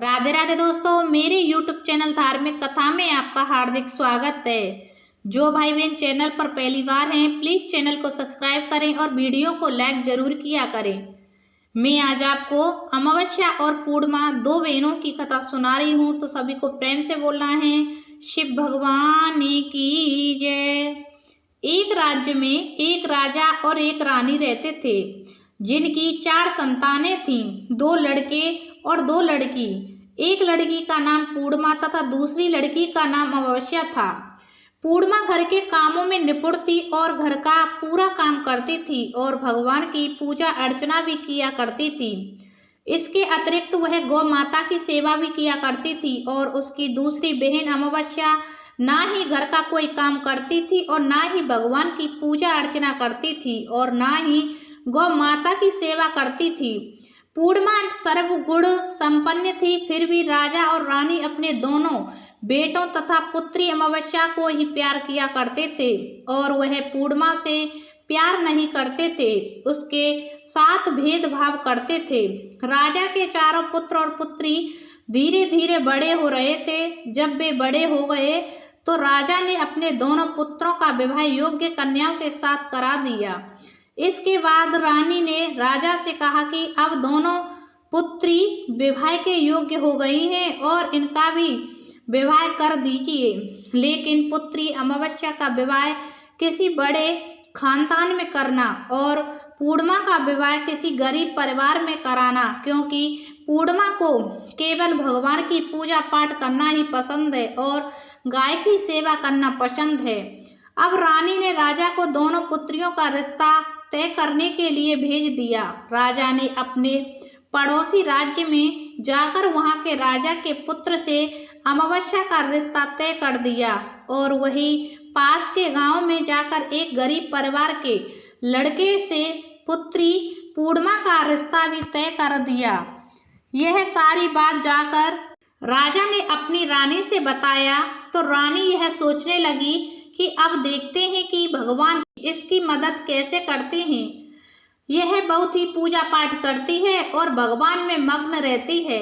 राधे राधे दोस्तों, मेरे YouTube channel धार्मिक कथा में आपका हार्दिक स्वागत है। जो भाई बहन चैनल पर पहली बार हैं, प्लीज चैनल को सब्सक्राइब करें और वीडियो को लाइक जरूर किया करें। मैं आज आपको अमावस्या और पूर्णिमा दो बहनों की कथा सुना रही हूँ, तो सभी को प्रेम से बोलना है शिव भगवान की जय। एक राज्य में एक राजा और एक रानी रहते थे, जिनकी 4 संतानें थीं, 2 लड़के और 2 लड़की। एक लड़की का नाम पूर्णिमा तथा दूसरी लड़की का नाम अमावस्या था। पूर्णिमा घर के कामों में निपुण थी और घर का पूरा काम करती थी और भगवान की पूजा अर्चना भी किया करती थी। इसके अतिरिक्त वह गौ माता की सेवा भी किया करती थी और उसकी दूसरी बहन अमावस्या ना ही घर का कोई काम करती थी और ना ही भगवान की पूजा अर्चना करती थी और ना ही गौ माता की सेवा करती थी। पूर्णिमा सर्वगुण संपन्न थी, फिर भी राजा और रानी अपने दोनों बेटों तथा पुत्री अमावस्या को ही प्यार किया करते थे और वह पूर्णिमा से प्यार नहीं करते थे, उसके साथ भेदभाव करते थे। राजा के चारों पुत्र और पुत्री धीरे धीरे बड़े हो रहे थे। जब वे बड़े हो गए तो राजा ने अपने दोनों पुत्रों का विवाह योग्य कन्याओं के साथ करा दिया। इसके बाद रानी ने राजा से कहा कि अब दोनों पुत्री विवाह के योग्य हो गई हैं और इनका भी विवाह कर दीजिए, लेकिन पुत्री अमावस्या का विवाह किसी बड़े खानदान में करना और पूर्णिमा का विवाह किसी गरीब परिवार में कराना, क्योंकि पूर्णिमा को केवल भगवान की पूजा पाठ करना ही पसंद है और गाय की सेवा करना पसंद है। अब रानी ने राजा को दोनों पुत्रियों का रिश्ता तय करने के लिए भेज दिया। राजा ने अपने पड़ोसी राज्य में जाकर वहां के राजा के पुत्र से अमावस्या का रिश्ता तय कर दिया और वही पास के गांव में जाकर एक गरीब परिवार के लड़के से पुत्री पूर्णिमा का रिश्ता भी तय कर दिया। यह सारी बात जाकर राजा ने अपनी रानी से बताया तो रानी यह सोचने लगी कि अब देखते हैं कि भगवान इसकी मदद कैसे करते हैं। यह बहुत ही पूजा पाठ करती है और भगवान में मग्न रहती है।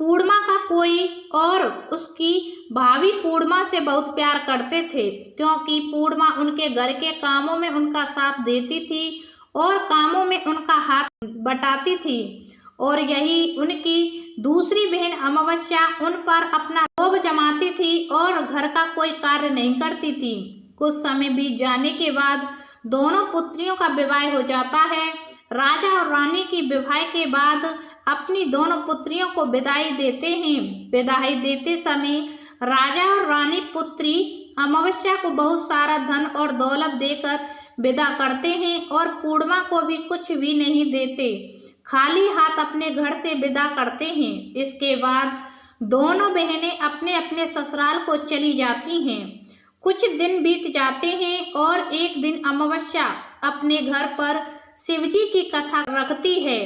पूर्णिमा का कोई और उसकी भाभी पूर्णिमा से बहुत प्यार करते थे, क्योंकि पूर्णिमा उनके घर के कामों में उनका साथ देती थी और कामों में उनका हाथ बटाती थी और यही उनकी दूसरी बहन अमावस्या उन पर अपना लोभ जमाती थी और घर का कोई कार्य नहीं करती थी। कुछ समय बीत जाने के बाद दोनों पुत्रियों का विवाह हो जाता है। राजा और रानी की विवाह के बाद अपनी दोनों पुत्रियों को विदाई देते हैं। विदाई देते समय राजा और रानी पुत्री अमावस्या को बहुत सारा धन और दौलत देकर विदा करते हैं और पूर्णिमा को भी कुछ भी नहीं देते, खाली हाथ अपने घर से विदा करते हैं। इसके बाद दोनों बहनें अपने अपने ससुराल को चली जाती हैं। कुछ दिन बीत जाते हैं और एक दिन अमावस्या अपने घर पर शिवजी की कथा रखती है,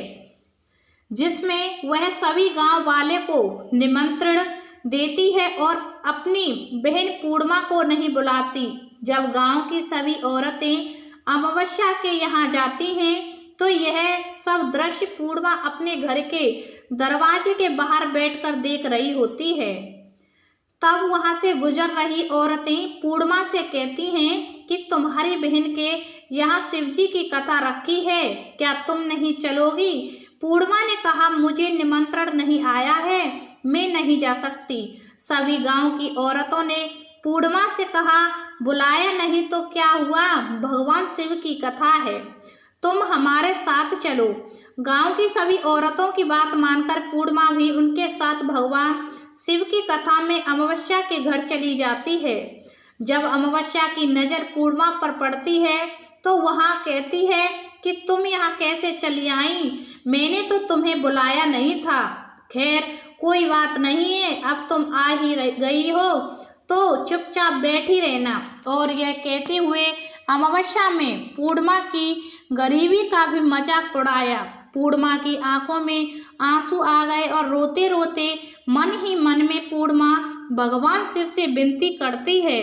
जिसमें वह सभी गांव वाले को निमंत्रण देती है और अपनी बहन पूर्णिमा को नहीं बुलाती। जब गांव की सभी औरतें अमावस्या के यहाँ जाती हैं तो यह सब दृश्य पूर्णिमा अपने घर के दरवाजे के बाहर बैठकर देख रही होती है। तब वहां से गुजर रही औरतें पूर्णिमा से कहती हैं कि तुम्हारी बहन के यहाँ शिवजी की कथा रखी है, क्या तुम नहीं चलोगी? पूर्णिमा ने कहा, मुझे निमंत्रण नहीं आया है, मैं नहीं जा सकती। सभी गांव की औरतों ने पूर्णिमा से कहा, बुलाया नहीं तो क्या हुआ, भगवान शिव की कथा है, तुम हमारे साथ चलो। गांव की सभी औरतों की बात मानकर पूर्णिमा भी उनके साथ भगवान शिव की कथा में अमावस्या के घर चली जाती है। जब अमावस्या की नज़र पूर्णिमा पर पड़ती है तो वहाँ कहती है कि तुम यहाँ कैसे चली आई, मैंने तो तुम्हें बुलाया नहीं था। खैर कोई बात नहीं है, अब तुम आ ही गई हो तो चुपचाप बैठी रहना। और यह कहते हुए अमावस्या में पूर्णिमा की गरीबी का भी मजाक उड़ाया। पूर्णिमा की आंखों में आंसू आ गए और रोते रोते मन ही मन में पूर्णिमा भगवान शिव से विनती करती है,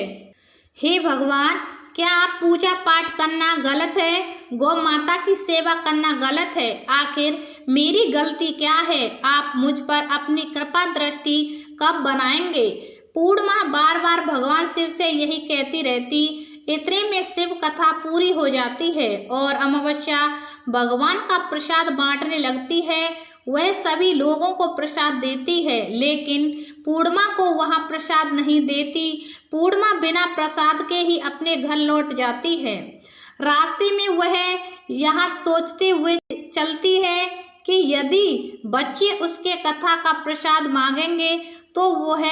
हे भगवान, क्या आप पूजा पाठ करना गलत है? गौ माता की सेवा करना गलत है? आखिर मेरी गलती क्या है? आप मुझ पर अपनी कृपा दृष्टि कब बनाएंगे? पूर्णिमा बार बार भगवान शिव से यही कहती रहती। इतने में शिव कथा पूरी हो जाती है और अमावस्या भगवान का प्रसाद बांटने लगती है। वह सभी लोगों को प्रसाद देती है, लेकिन पूर्णिमा को वहां प्रसाद नहीं देती। पूर्णिमा बिना प्रसाद के ही अपने घर लौट जाती है। रास्ते में वह यहाँ सोचते हुए चलती है कि यदि बच्चे उसके कथा का प्रसाद मांगेंगे तो वह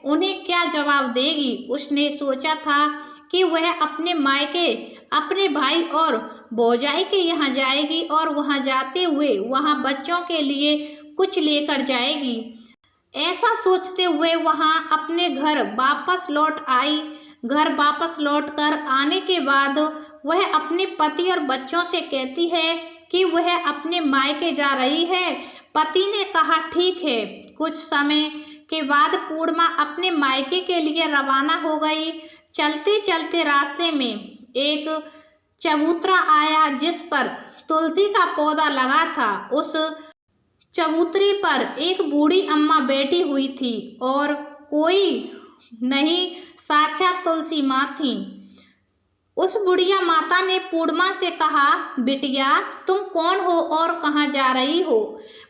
उन्हें क्या जवाब देगी। उसने सोचा था कि वह अपने मायके, अपने भाई और भौजाई के यहाँ जाएगी और वहाँ जाते हुए वहाँ बच्चों के लिए कुछ लेकर जाएगी। ऐसा सोचते हुए वहाँ अपने घर वापस लौट आई। घर वापस लौटकर आने के बाद वह अपने पति और बच्चों से कहती है कि वह अपने मायके जा रही है। पति ने कहा ठीक है। कुछ समय के बाद पूर्णिमा अपने मायके के लिए रवाना हो गई। चलते चलते रास्ते में एक चबूतरा आया जिस पर तुलसी का पौधा लगा था। उस चबूतरे पर एक बूढ़ी अम्मा बैठी हुई थी और कोई नहीं, साक्षात तुलसी माँ थी। उस बुढ़िया माता ने पूर्णिमा से कहा, बिटिया तुम कौन हो और कहाँ जा रही हो?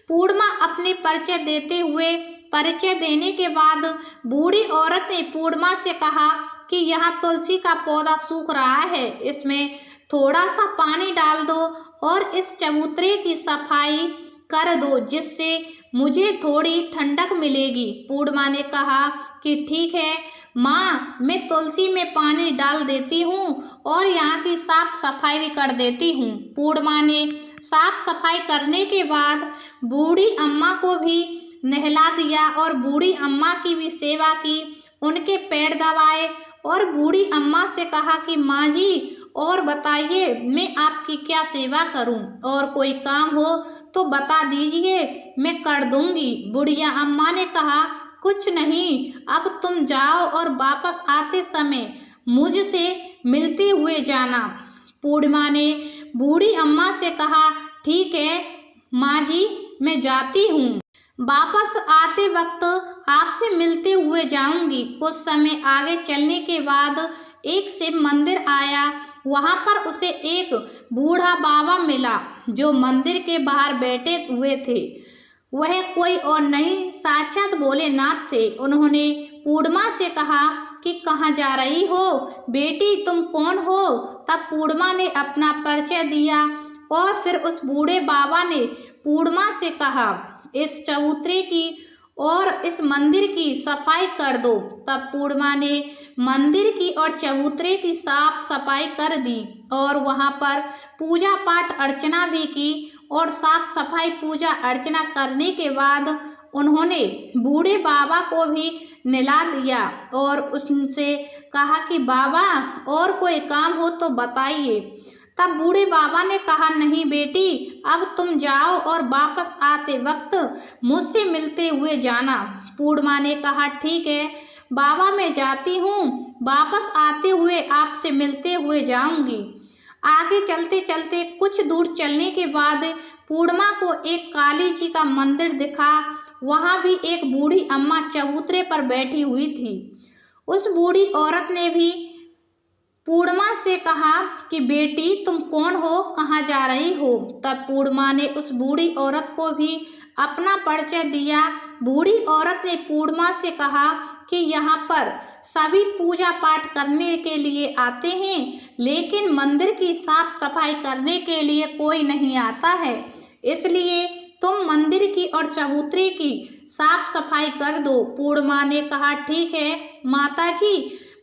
पूर्णिमा अपने परिचय देने के बाद बूढ़ी औरत ने पूर्णिमा से कहा कि यहाँ तुलसी का पौधा सूख रहा है, इसमें थोड़ा सा पानी डाल दो और इस चबूतरे की सफाई कर दो जिससे मुझे थोड़ी ठंडक मिलेगी। पूर्णिमा ने कहा कि ठीक है माँ, मैं तुलसी में पानी डाल देती हूँ और यहाँ की साफ सफाई भी कर देती हूँ। पूर्णिमा ने साफ सफाई करने के बाद बूढ़ी अम्मा को भी नहला दिया और बूढ़ी अम्मा की भी सेवा की, उनके पैर दबाए और बूढ़ी अम्मा से कहा कि माँ जी और बताइए मैं आपकी क्या सेवा करूं, और कोई काम हो तो बता दीजिए मैं कर दूंगी। बुढ़िया अम्मा ने कहा कुछ नहीं, अब तुम जाओ और वापस आते समय मुझसे मिलते हुए जाना। पूर्णिमा ने बूढ़ी अम्मा से कहा ठीक है माँ जी, मैं जाती हूँ, वापस आते वक्त आपसे मिलते हुए जाऊंगी। कुछ समय आगे चलने के बाद एक शिव मंदिर आया। वहां पर उसे एक बूढ़ा बाबा मिला जो मंदिर के बाहर बैठे हुए थे। वह कोई और नहीं, साक्षात भोलेनाथ थे। उन्होंने पूर्णिमा से कहा कि कहाँ जा रही हो बेटी, तुम कौन हो? तब पूर्णिमा ने अपना परिचय दिया और फिर उस बूढ़े बाबा ने पूर्णिमा से कहा इस चबूतरे की और इस मंदिर की सफाई कर दो। तब पूर्णिमा ने मंदिर की और चबूतरे की साफ सफाई कर दी और वहां पर पूजा पाठ अर्चना भी की। और साफ सफाई पूजा अर्चना करने के बाद उन्होंने बूढ़े बाबा को भी नहला दिया और उनसे कहा कि बाबा और कोई काम हो तो बताइए। तब बूढ़े बाबा ने कहा नहीं बेटी, अब तुम जाओ और वापस आते वक्त मुझसे मिलते हुए जाना। पूर्णिमा ने कहा ठीक है बाबा, मैं जाती हूँ, वापस आते हुए आपसे मिलते हुए जाऊंगी। आगे चलते चलते कुछ दूर चलने के बाद पूर्णिमा को एक काली जी का मंदिर दिखा। वहाँ भी एक बूढ़ी अम्मा चबूतरे पर बैठी हुई थी। उस बूढ़ी औरत ने भी पूर्णिमा से कहा कि बेटी तुम कौन हो, कहाँ जा रही हो? तब पूर्णिमा ने उस बूढ़ी औरत को भी अपना परिचय दिया। बूढ़ी औरत ने पूर्णिमा से कहा कि यहाँ पर सभी पूजा पाठ करने के लिए आते हैं, लेकिन मंदिर की साफ सफाई करने के लिए कोई नहीं आता है, इसलिए तुम मंदिर की और चबूतरे की साफ सफाई कर दो। पूर्णिमा ने कहा ठीक है माता जी।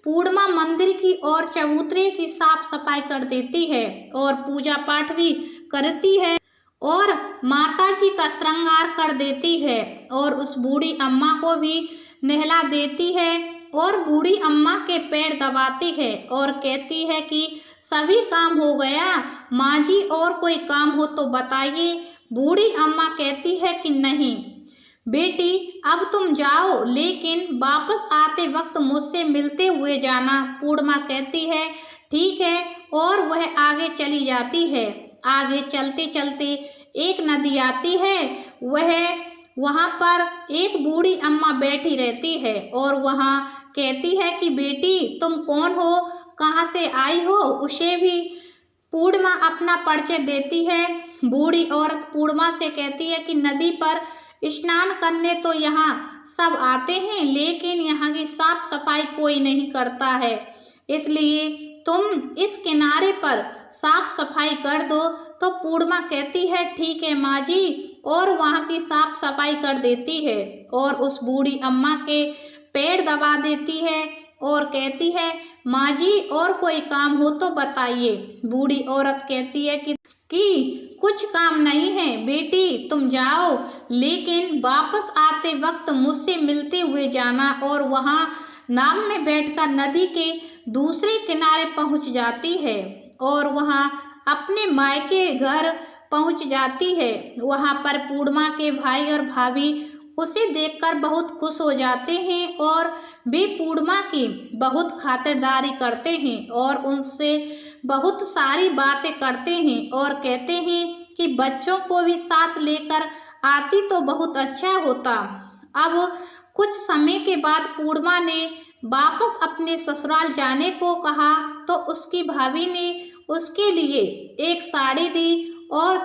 पूर्णिमा मंदिर की और चबूतरे की साफ सफाई कर देती है और पूजा पाठ भी करती है और माता जी का श्रृंगार कर देती है और उस बूढ़ी अम्मा को भी नहला देती है और बूढ़ी अम्मा के पैर दबाती है और कहती है कि सभी काम हो गया माँ जी, और कोई काम हो तो बताइए। बूढ़ी अम्मा कहती है कि नहीं बेटी, अब तुम जाओ, लेकिन वापस आते वक्त मुझसे मिलते हुए जाना। पूर्णिमा कहती है ठीक है। और वह आगे चली जाती है। आगे चलते चलते एक नदी आती है। वहाँ पर एक बूढ़ी अम्मा बैठी रहती है और वहाँ कहती है कि बेटी तुम कौन हो, कहाँ से आई हो। उसे भी पूर्णिमा अपना परिचय देती है। बूढ़ी औरत पूर्णिमा से कहती है कि नदी पर स्नान करने तो यहाँ सब आते हैं, लेकिन यहाँ की साफ सफाई कोई नहीं करता है, इसलिए तुम इस किनारे पर साफ सफाई कर दो। तो पूर्णिमा कहती है ठीक है माँ जी, और वहाँ की साफ सफाई कर देती है और उस बूढ़ी अम्मा के पैर दबा देती है और कहती है माँ जी और कोई काम हो तो बताइए। बूढ़ी औरत कहती है कि कुछ काम नहीं है बेटी, तुम जाओ, लेकिन वापस आते वक्त मुझसे मिलते हुए जाना। और वहाँ नाव में बैठकर नदी के दूसरे किनारे पहुँच जाती है और वहाँ अपने मायके घर पहुँच जाती है। वहाँ पर पूर्णिमा के भाई और भाभी उसे देखकर बहुत खुश हो जाते हैं और वे पूर्णिमा की बहुत खातिरदारी करते हैं और उनसे बहुत सारी बातें करते हैं और कहते हैं कि बच्चों को भी साथ लेकर आती तो बहुत अच्छा होता। अब कुछ समय के बाद पूर्णिमा ने वापस अपने ससुराल जाने को कहा तो उसकी भाभी ने उसके लिए एक साड़ी दी और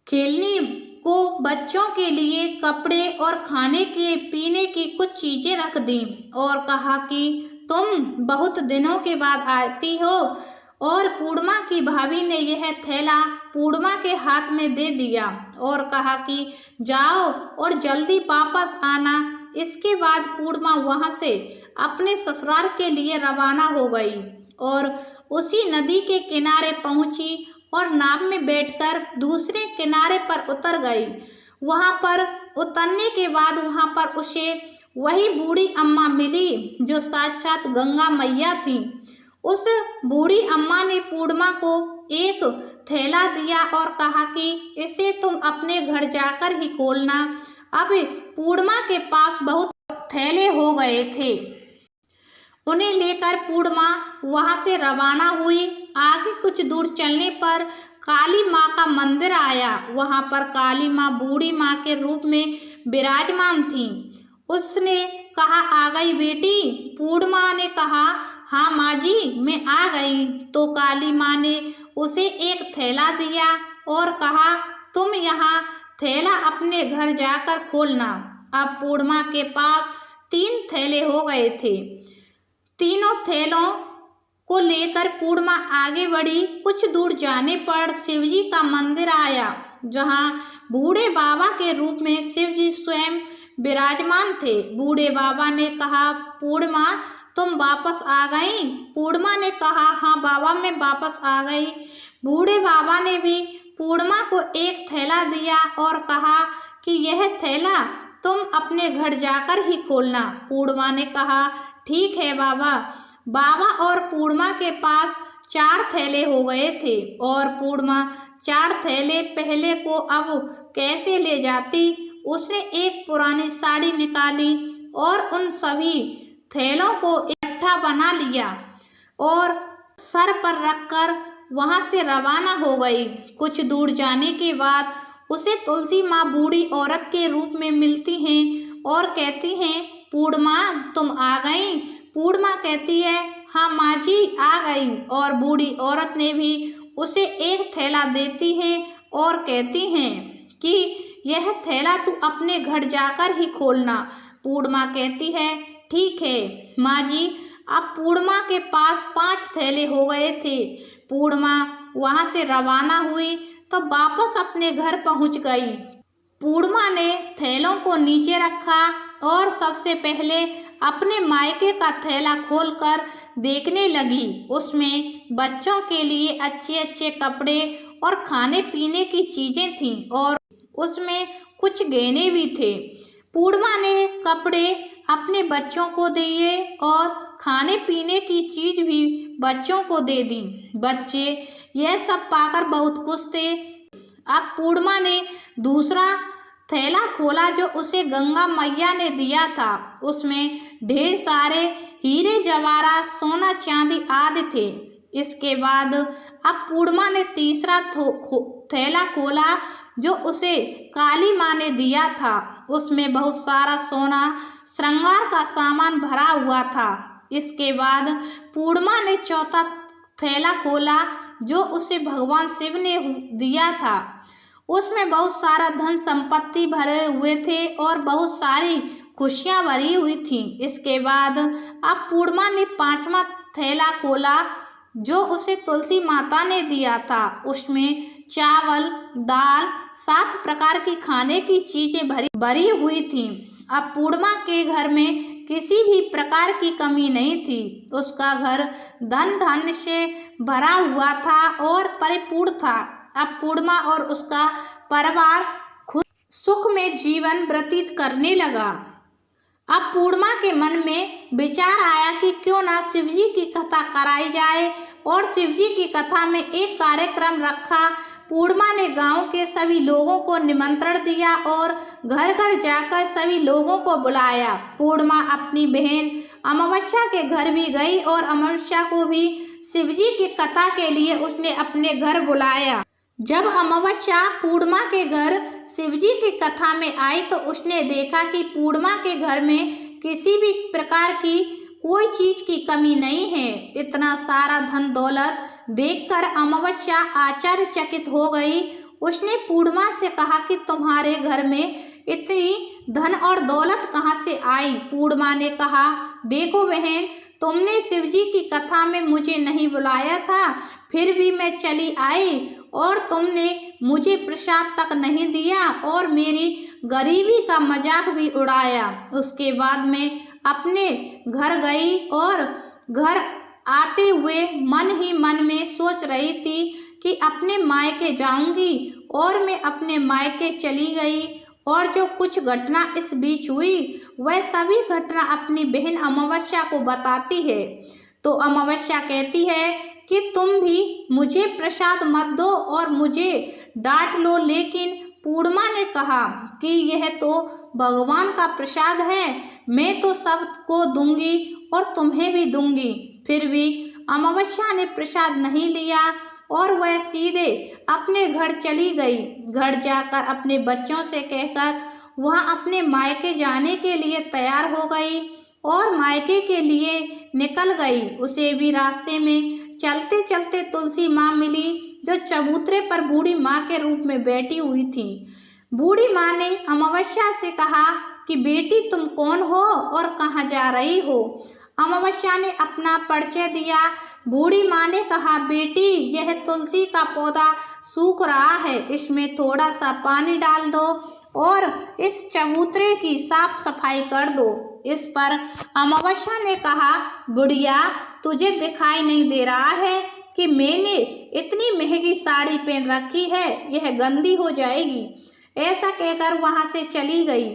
खेलने को बच्चों के लिए कपड़े और खाने के पीने की कुछ चीज़ें रख दी और कहा कि तुम बहुत दिनों के बाद आती हो। और पूर्णिमा की भाभी ने यह थैला पूर्णिमा के हाथ में दे दिया और कहा कि जाओ और जल्दी वापस आना। इसके बाद पूर्णिमा वहाँ से अपने ससुराल के लिए रवाना हो गई और उसी नदी के किनारे पहुँची और नाव में बैठकर दूसरे किनारे पर उतर गई। वहाँ पर उतरने के बाद वहाँ पर उसे वही बूढ़ी अम्मा मिली जो साक्षात गंगा मैया थी। उस बूढ़ी अम्मा ने पूर्णिमा को एक थैला दिया और कहा कि इसे तुम अपने घर जाकर ही खोलना। अब पूर्णिमा के पास बहुत थैले हो गए थे। उन्हें लेकर पूर्णिमा वहाँ से रवाना हुई। आगे कुछ दूर चलने पर काली माँ का मंदिर आया। वहाँ पर काली माँ बूढ़ी माँ के रूप में विराजमान थी। उसने कहा आ गई बेटी। पूर्णिमा ने कहा हाँ माँ जी मैं आ गई। तो काली माँ ने उसे एक थैला दिया और कहा तुम यहाँ थैला अपने घर जाकर खोलना। अब पूर्णिमा के पास 3 थैले हो गए थे। तीनों थैलों को लेकर पूर्णिमा आगे बढ़ी। कुछ दूर जाने पर शिवजी का मंदिर आया जहाँ बूढ़े बाबा के रूप में शिवजी स्वयं विराजमान थे। बूढ़े बाबा ने कहा पूर्णिमा तुम वापस आ गई। पूर्णिमा ने कहा हाँ बाबा मैं वापस आ गई। बूढ़े बाबा ने भी पूर्णिमा को एक थैला दिया और कहा कि यह थैला तुम अपने घर जाकर ही खोलना। पूर्णिमा ने कहा ठीक है बाबा। बाबा और पूर्णिमा के पास 4 थैले हो गए थे और पूर्णिमा 4 थैले पहले को अब कैसे ले जाती। उसने एक पुरानी साड़ी निकाली और उन सभी थैलों को इकट्ठा बना लिया और सर पर रखकर वहां से रवाना हो गई। कुछ दूर जाने के बाद उसे तुलसी माँ बूढ़ी औरत के रूप में मिलती हैं और कहती हैं पूर्णिमा तुम आ गई। पूर्णिमा कहती है हाँ माँ जी आ गई और बूढ़ी औरत ने भी उसे एक थैला देती है और कहती हैं कि यह थैला तू अपने घर जाकर ही खोलना। पूर्णिमा कहती है ठीक है माँ जी। अब पूर्णिमा के पास 5 थैले हो गए थे। पूर्णिमा वहाँ से रवाना हुई तो वापस अपने घर पहुँच गई। पूर्णिमा ने थैलों को नीचे रखा और सबसे पहले अपने मायके का थैला खोलकर देखने लगी। उसमें बच्चों के लिए अच्छे अच्छे कपड़े और खाने पीने की चीज़ें थीं और उसमें कुछ गहने भी थे। पूर्णिमा ने कपड़े अपने बच्चों को दिए और खाने पीने की चीज़ भी बच्चों को दे दी। बच्चे यह सब पाकर बहुत खुश थे। अब पूर्णिमा ने दूसरा थैला खोला जो उसे गंगा मैया ने दिया था। उसमें ढेर सारे हीरे जवाहरात सोना चांदी आदि थे। इसके बाद अब पूर्णिमा ने तीसरा थैला खोला जो उसे काली माँ ने दिया था। उसमें बहुत सारा सोना श्रृंगार का सामान भरा हुआ था। इसके बाद पूर्णिमा ने चौथा थैला खोला जो उसे भगवान शिव ने दिया था। उसमें बहुत सारा धन संपत्ति भरे हुए थे और बहुत सारी खुशियां भरी हुई थी। इसके बाद अब पूर्णिमा ने पांचवा थैला खोला जो उसे तुलसी माता ने दिया था। उसमें चावल, दाल, 7 प्रकार की खाने की चीजें भरी हुई थी। अब पूर्णिमा के घर में किसी भी प्रकार की कमी नहीं थी। उसका घर धन धान्य से भरा हुआ था और परिपूर्ण था। अब पूर्णिमा और उसका परिवार खुद सुख में जीवन व्यतीत करने लगा। अब पूर्णिमा के मन में विचार आया कि क्यों ना शिवजी की कथा कराई जाए और शिवजी की कथा में एक कार्यक्रम रखा। पूर्णिमा ने गांव के सभी लोगों को निमंत्रण दिया और घर घर जाकर सभी लोगों को बुलाया। पूर्णिमा अपनी बहन अमावस्या के घर भी गई और अमावस्या को भी शिवजी की कथा के लिए उसने अपने घर बुलाया। जब अमावस्या पूर्णिमा के घर शिवजी की कथा में आई तो उसने देखा कि पूर्णिमा के घर में किसी भी प्रकार की कोई चीज की कमी नहीं है। इतना सारा धन दौलत देखकर अमावस्या आश्चर्यचकित हो गई। उसने पूर्णिमा से कहा कि तुम्हारे घर में इतनी धन और दौलत कहाँ से आई? पूर्णिमा ने कहा, देखो बहन, तुमने शिवजी की कथा में मुझे नहीं बुलाया था, फिर भी मैं चली आई और तुमने मुझे प्रसाद तक नहीं दिया और मेरी गरीबी का मजाक भी उड़ाया। उसके बाद मैं अपने घर गई और घर आते हुए मन ही मन में सोच रही थी कि अपने मायके जाऊंगी और मैं अपने मायके चली गई और जो कुछ घटना इस बीच हुई वह सभी घटना अपनी बहन अमावस्या को बताती है। तो अमावस्या कहती है कि तुम भी मुझे प्रसाद मत दो और मुझे डांट लो, लेकिन पूर्णिमा ने कहा कि यह तो भगवान का प्रसाद है, मैं तो सबको दूंगी और तुम्हें भी दूंगी। फिर भी अमावस्या ने प्रसाद नहीं लिया और वह सीधे अपने घर चली गई। घर जाकर अपने बच्चों से कहकर वह अपने मायके जाने के लिए तैयार हो गई और मायके के लिए निकल गई। उसे भी रास्ते में चलते चलते तुलसी माँ मिली जो चबूतरे पर बूढ़ी माँ के रूप में बैठी हुई थी। बूढ़ी माँ ने अमावस्या से कहा कि बेटी, तुम कौन हो और कहाँ जा रही हो? अमावस्या ने अपना परिचय दिया। बूढ़ी माँ ने कहा, बेटी, यह तुलसी का पौधा सूख रहा है, इसमें थोड़ा सा पानी डाल दो और इस चबूतरे की साफ सफाई कर दो। इस पर अमावस्या ने कहा, बुढ़िया, तुझे दिखाई नहीं दे रहा है कि मैंने इतनी महंगी साड़ी पहन रखी है, यह गंदी हो जाएगी। ऐसा कहकर वहाँ से चली गई।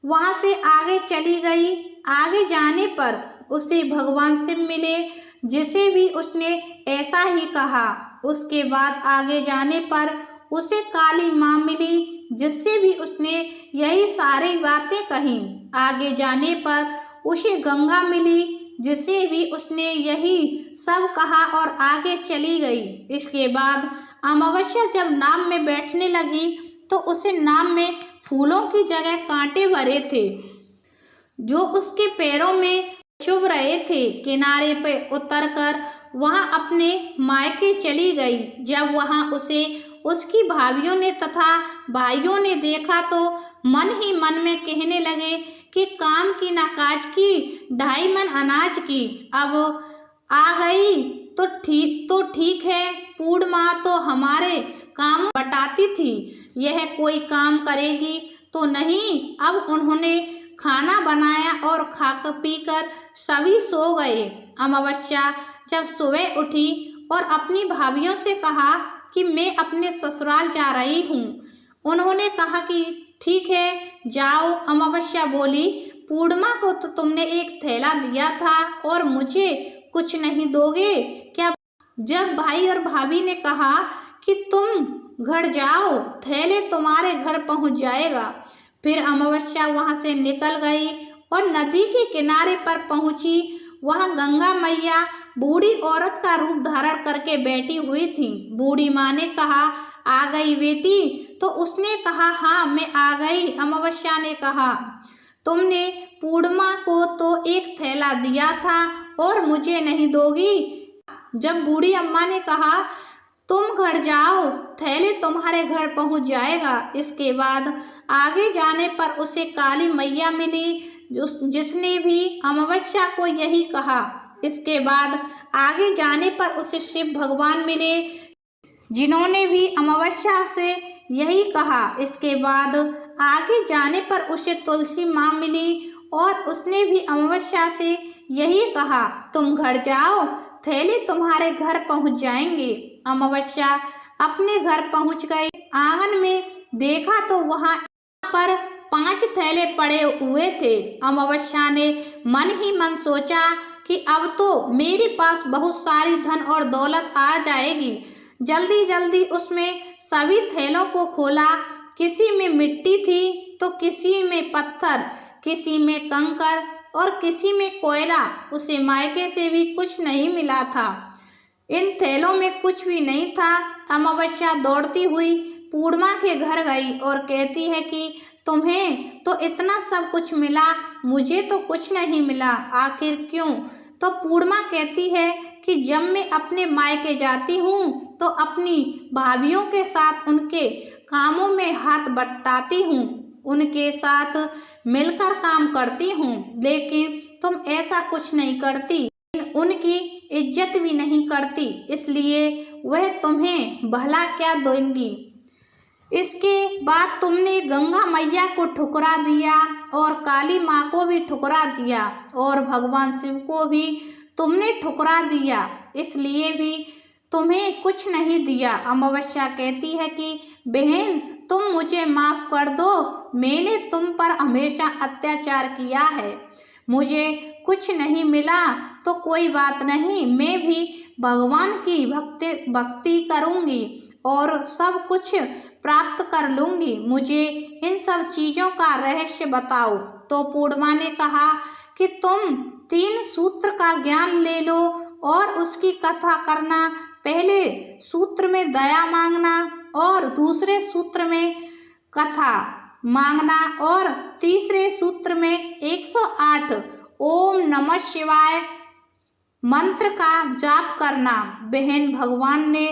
वहाँ से आगे चली गई। आगे जाने पर उसे भगवान शिव मिले, जिसे भी उसने ऐसा ही कहा। उसके बाद आगे जाने पर उसे काली माँ मिली, जिससे भी उसने यही सारी बातें कही। आगे जाने पर उसे गंगा मिली, जिसे भी उसने यही सब कहा और आगे चली गई। इसके बाद अमावस्या जब नाव में बैठने लगी तो उसे नाव में फूलों की जगह कांटे भरे थे जो उसके पैरों में चुभ रहे थे। किनारे पे उतरकर वहां अपने मायके चली गई। जब वहां उसे उसकी भाभियों ने तथा भाइयों ने देखा तो मन ही मन में कहने लगे कि काम की ना काज की, 2.5 मन अनाज की। अब आ गई तो ठीक है, पूर्णिमा तो हमारे काम बटाती थी, यह कोई काम करेगी तो नहीं। अब उन्होंने खाना बनाया और खाकर पीकर सभी सो गए। अमावस्या जब सुबह उठी और अपनी भाभियों से कहा कि मैं अपने ससुराल जा रही हूँ। उन्होंने कहा कि ठीक है, जाओ। अमावस्या बोली, पूर्णिमा को तो तुमने एक थैला दिया था और मुझे कुछ नहीं दोगे क्या? जब भाई और भाभी ने कहा कि तुम घर जाओ, थैले तुम्हारे घर पहुँच जाएगा। फिर अमावस्या वहाँ से निकल गई और नदी के किनारे पर पहुँची। वहाँ गंगा मैया बूढ़ी औरत का रूप धारण करके बैठी हुई थी। बूढ़ी माँ ने कहा, आ गई बेटी? तो उसने कहा, हाँ मैं आ गई। अमावस्या ने कहा, तुमने पूर्णिमा को तो एक थैला दिया था और मुझे नहीं दोगी? जब बूढ़ी अम्मा ने कहा, तुम घर जाओ, थैले तुम्हारे घर पहुंच जाएगा। इसके बाद आगे जाने पर उसे काली मैया मिली, जिसने भी अमावस्या को यही कहा। इसके बाद आगे जाने पर उसे शिव भगवान मिले, जिन्होंने भी अमावस्या से यही कहा। इसके बाद आगे जाने पर उसे तुलसी माँ मिली और उसने भी अमावस्या से यही कहा, तुम घर जाओ, थैले तुम्हारे घर पहुंच जाएंगे। अमावस्या अपने घर पहुंच गई। आंगन में देखा तो वहां पर 5 थैले पड़े हुए थे। अमावस्या ने मन ही मन सोचा कि अब तो मेरे पास बहुत सारी धन और दौलत आ जाएगी। जल्दी जल्दी उसमें सभी थैलों को खोला। किसी में मिट्टी थी तो किसी में पत्थर, किसी में कंकर और किसी में कोयला। उसे मायके से भी कुछ नहीं मिला था। इन थैलों में कुछ भी नहीं था। अमावस्या दौड़ती हुई पूर्णिमा के घर गई और कहती है कि तुम्हें तो इतना सब कुछ मिला, मुझे तो कुछ नहीं मिला, आखिर क्यों? तो पूर्णिमा कहती है कि जब मैं अपने मायके जाती हूँ तो अपनी भाभियों के साथ उनके कामों में हाथ बटाती हूँ, उनके साथ मिलकर काम करती हूँ, लेकिन तुम ऐसा कुछ नहीं करती, उनकी इज्जत भी नहीं करती, इसलिए वह तुम्हें भला क्या देंगी। इसके बाद तुमने गंगा मैया को ठुकरा दिया और काली माँ को भी ठुकरा दिया और भगवान शिव को भी तुमने ठुकरा दिया, इसलिए भी तुम्हें कुछ नहीं दिया। अमावस्या कहती है कि बहन तुम मुझे माफ़ कर दो, मैंने तुम पर हमेशा अत्याचार किया है, मुझे कुछ नहीं मिला तो कोई बात नहीं, मैं भी भगवान की भक्ति करूँगी और सब कुछ प्राप्त कर लूँगी, मुझे इन सब चीज़ों का रहस्य बताओ। तो पूर्णिमा ने कहा कि तुम 3 सूत्र का ज्ञान ले लो और उसकी कथा करना। पहले सूत्र में दया मांगना और दूसरे सूत्र में कथा मांगना और तीसरे सूत्र में 108 ओम नमः शिवाय मंत्र का जाप करना। बहन भगवान ने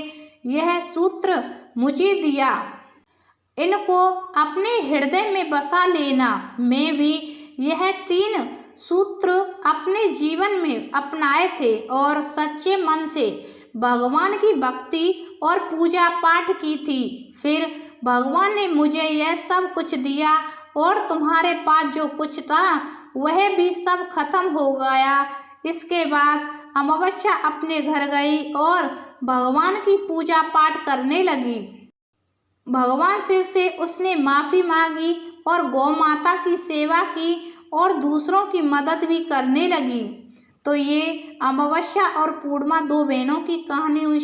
यह सूत्र मुझे दिया, इनको अपने हृदय में बसा लेना। मैं भी यह 3 सूत्र अपने जीवन में अपनाए थे और सच्चे मन से भगवान की भक्ति और पूजा पाठ की थी। फिर भगवान ने मुझे यह सब कुछ दिया और तुम्हारे पास जो कुछ था वह भी सब खत्म हो गया। इसके बाद अमावस्या अपने घर गई और भगवान की पूजा पाठ करने लगी। भगवान शिव से उसने माफ़ी मांगी और गौ माता की सेवा की और दूसरों की मदद भी करने लगी। तो ये अमावस्या और पूर्णिमा 2 बहनों की कहानी हुई।